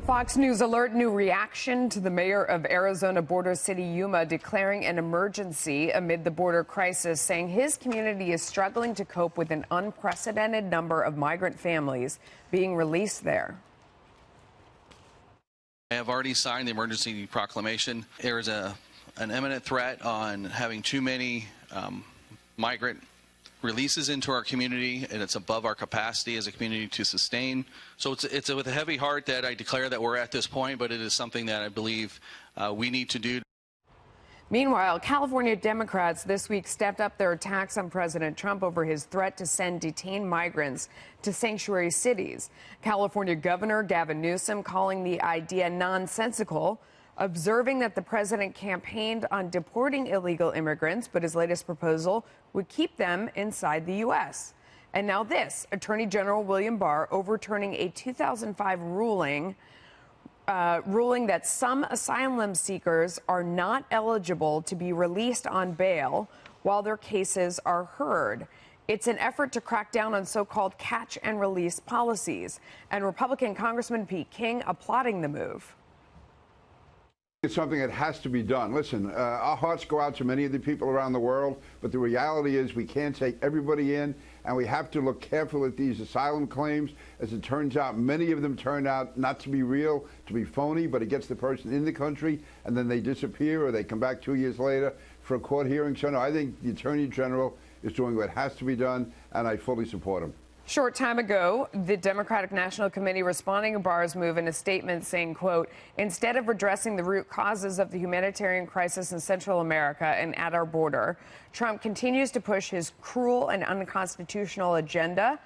Fox News alert, new reaction to the mayor of Arizona border city Yuma declaring an emergency amid the border crisis, saying his community is struggling to cope with an unprecedented number of migrant families being released there. I have already signed the emergency proclamation. There is an imminent threat on having too many migrant releases into our community, and it's above our capacity as a community to sustain. So it's with a heavy heart that I declare that we're at this point, but it is something that I believe we need to do. Meanwhile, California Democrats this week stepped up their attacks on President Trump over his threat to send detained migrants to sanctuary cities. California Governor Gavin Newsom calling the idea nonsensical, observing that the president campaigned on deporting illegal immigrants, but his latest proposal would keep them inside the U.S. And now this, Attorney General William Barr overturning a 2005 ruling that some asylum seekers are not eligible to be released on bail while their cases are heard. It's an effort to crack down on so-called catch and release policies, and Republican Congressman Pete King applauding the move. It's something that has to be done. Listen, our hearts go out to many of the people around the world, but the reality is we can't take everybody in, and we have to look careful at these asylum claims. As it turns out, many of them turn out not to be real, to be phony, but it gets the person in the country, and then they disappear or they come back 2 years later for a court hearing. So no, I think the Attorney General is doing what has to be done, and I fully support him. Short time ago, the Democratic National Committee responding to Barr's move in a statement saying, quote, instead of addressing the root causes of the humanitarian crisis in Central America and at our border, Trump continues to push his cruel and unconstitutional agenda.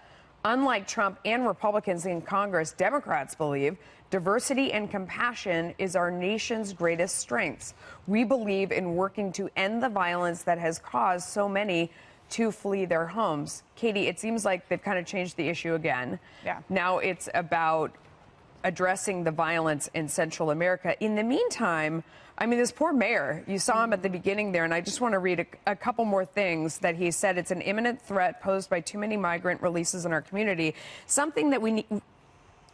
Unlike Trump and Republicans in Congress, Democrats believe diversity and compassion is our nation's greatest strengths. We believe in working to end the violence that has caused so many to flee their homes. Katie, it seems like they've kind of changed the issue again. Yeah. Now it's about addressing the violence in Central America. In the meantime, I mean, this poor mayor, you saw him at the beginning there, and I just want to read a couple more things that he said. It's an imminent threat posed by too many migrant releases in our community. Something that we need.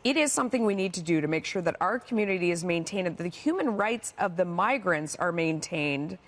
It is something we need to do to make sure that our community is maintained, that the human rights of the migrants are maintained,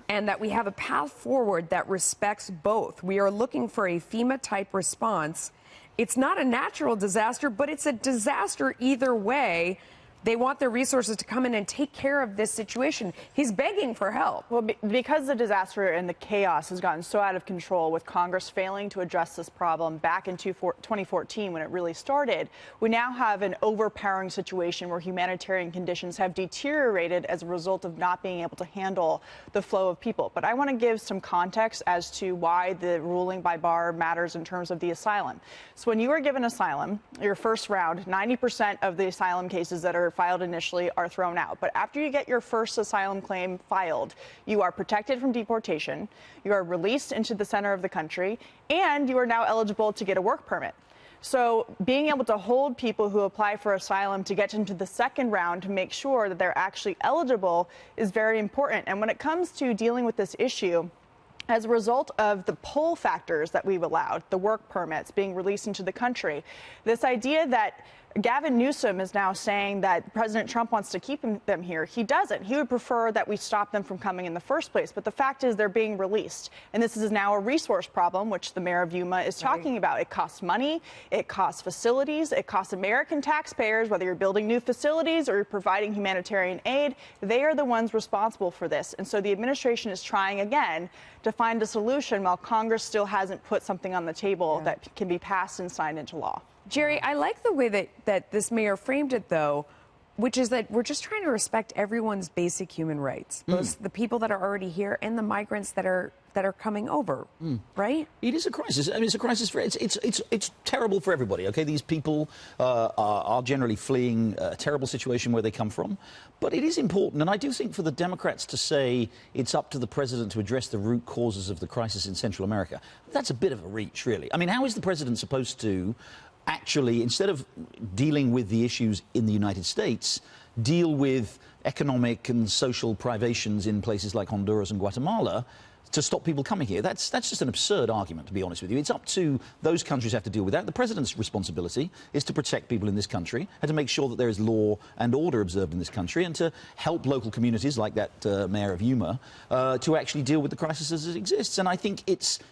and that we have a path forward that respects both. We are looking for a FEMA-type response. It's not a natural disaster, but it's a disaster either way. They want their resources to come in and take care of this situation. He's begging for help. Well, because the disaster and the chaos has gotten so out of control, with Congress failing to address this problem back in 2014 when it really started, we now have an overpowering situation where humanitarian conditions have deteriorated as a result of not being able to handle the flow of people. But I want to give some context as to why the ruling by Barr matters in terms of the asylum. So when you are given asylum, your first round, 90% of the asylum cases that are filed initially are thrown out. But after you get your first asylum claim filed, you are protected from deportation, you are released into the center of the country, and you are now eligible to get a work permit. So being able to hold people who apply for asylum to get into the second round to make sure that they're actually eligible is very important. And when it comes to dealing with this issue, as a result of the pull factors that we've allowed, the work permits being released into the country, this idea that Gavin Newsom is now saying that President Trump wants to keep them here. He doesn't. He would prefer that we stop them from coming in the first place. But the fact is they're being released. And this is now a resource problem, which the mayor of Yuma is talking about. It costs money. It costs facilities. It costs American taxpayers, whether you're building new facilities or you're providing humanitarian aid. They are the ones responsible for this. And so the administration is trying again to find a solution while Congress still hasn't put something on the table that can be passed and signed into law. Jerry, I like the way that this mayor framed it, though, which is that we're just trying to respect everyone's basic human rights, both the people that are already here and the migrants that are coming over, right? It is a crisis. I mean, it's a crisis for it's terrible for everybody. Okay, these people are generally fleeing a terrible situation where they come from, but it is important, and I do think for the Democrats to say it's up to the president to address the root causes of the crisis in Central America, that's a bit of a reach, really. I mean, how is the president supposed to actually, instead of dealing with the issues in the United States, deal with economic and social privations in places like Honduras and Guatemala, to stop people coming here. That's just an absurd argument, to be honest with you. It's up to those countries who have to deal with that. The president's responsibility is to protect people in this country and to make sure that there is law and order observed in this country and to help local communities like that mayor of Yuma to actually deal with the crisis as it exists. And I think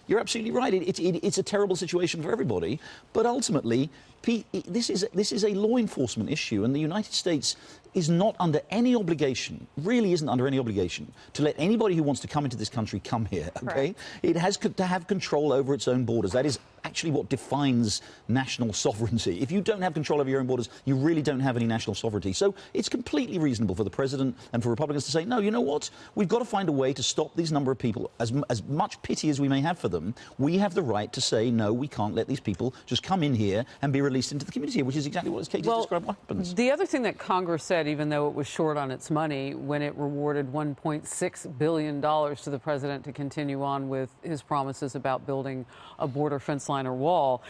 you're absolutely right. It's a terrible situation for everybody. But ultimately, this is a law enforcement issue, and the United States is not under any obligation, really isn't under any obligation, to let anybody who wants to come into this country come here, okay? Correct. It has to have control over its own borders. That is actually what defines national sovereignty. If you don't have control over your own borders, you really don't have any national sovereignty. So it's completely reasonable for the president and for Republicans to say, no, you know what? We've got to find a way to stop these number of people. As much pity as we may have for them, we have the right to say, no, we can't let these people just come in here and be released into the community, which is exactly what Katie described what happens. The other thing that Congress said, even though it was short on its money, when it rewarded $1.6 billion to the president to continue on with his promises about building a border fence line or wall,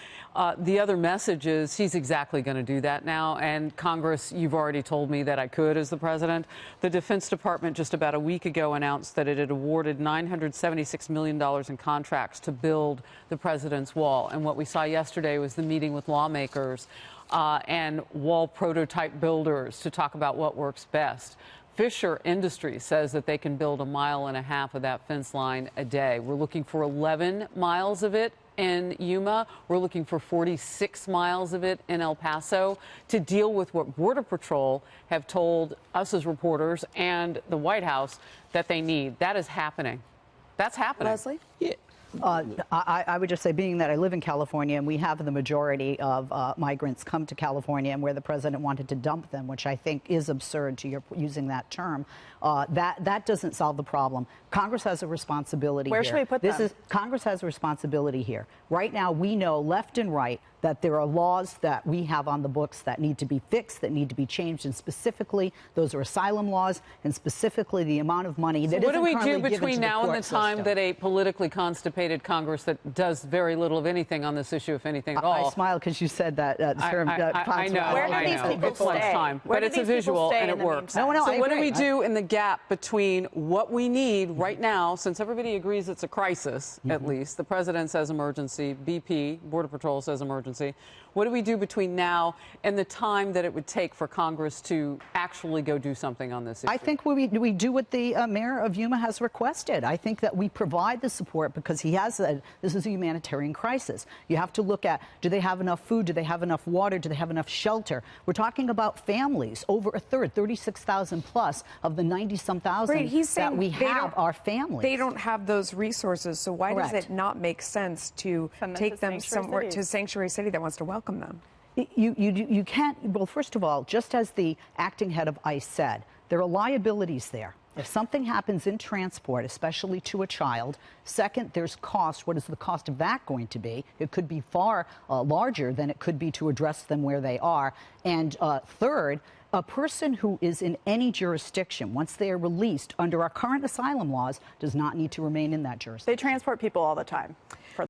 the other message is he's exactly going to do that now. And Congress, you've already told me that I could as the president. The Defense Department just about a week ago announced that it had awarded $976 million in contracts to build the president's wall. And what we saw yesterday was the meeting with lawmakers and wall prototype builders to talk about what works best. Fisher Industries says that they can build 1.5 miles of that fence line a day. We're looking for 11 miles of it in Yuma. We're looking for 46 miles of it in El Paso to deal with what Border Patrol have told us as reporters and the White House that they need. That is happening. That's happening. Leslie? Yeah. I would just say, being that I live in California and we have the majority of migrants come to California, and where the president wanted to dump them, which I think is absurd to your using that term, that doesn't solve the problem. Congress has a responsibility here. Where should we put them? Congress has a responsibility here. Right now, we know left and right that there are laws that we have on the books that need to be fixed, that need to be changed, and specifically those are asylum laws, and specifically the amount of money that what do we do between between now and the time system. that a politically constipated Congress that does very little of anything on this issue, if anything at all? I smile because you said that term. I know. Where do these people It's lunchtime, but it's a visual and it works. No, so what do agree. we do in the gap between what we need right now, since everybody agrees it's a crisis, at least, the president says emergency, BP, Border Patrol says emergency. What do we do between now and the time that it would take for Congress to actually go do something on this issue? I think we do what the mayor of Yuma has requested. I think that we provide the support because he has said this is a humanitarian crisis. You have to look at, do they have enough food? Do they have enough water? Do they have enough shelter? We're talking about families. Over a third, 36,000 plus of the 90-some thousand that we have are families. They don't have those resources, so why Correct. does it not make sense to take them somewhere to a sanctuary city that wants to welcome them? You can't. Well, first of all, just as the acting head of ICE said, there are liabilities there. If something happens in transport, especially to a child, second, there's cost. What is the cost of that going to be? It could be far larger than it could be to address them where they are. And third, a person who is in any jurisdiction, once they are released under our current asylum laws, does not need to remain in that jurisdiction. They transport people all the time.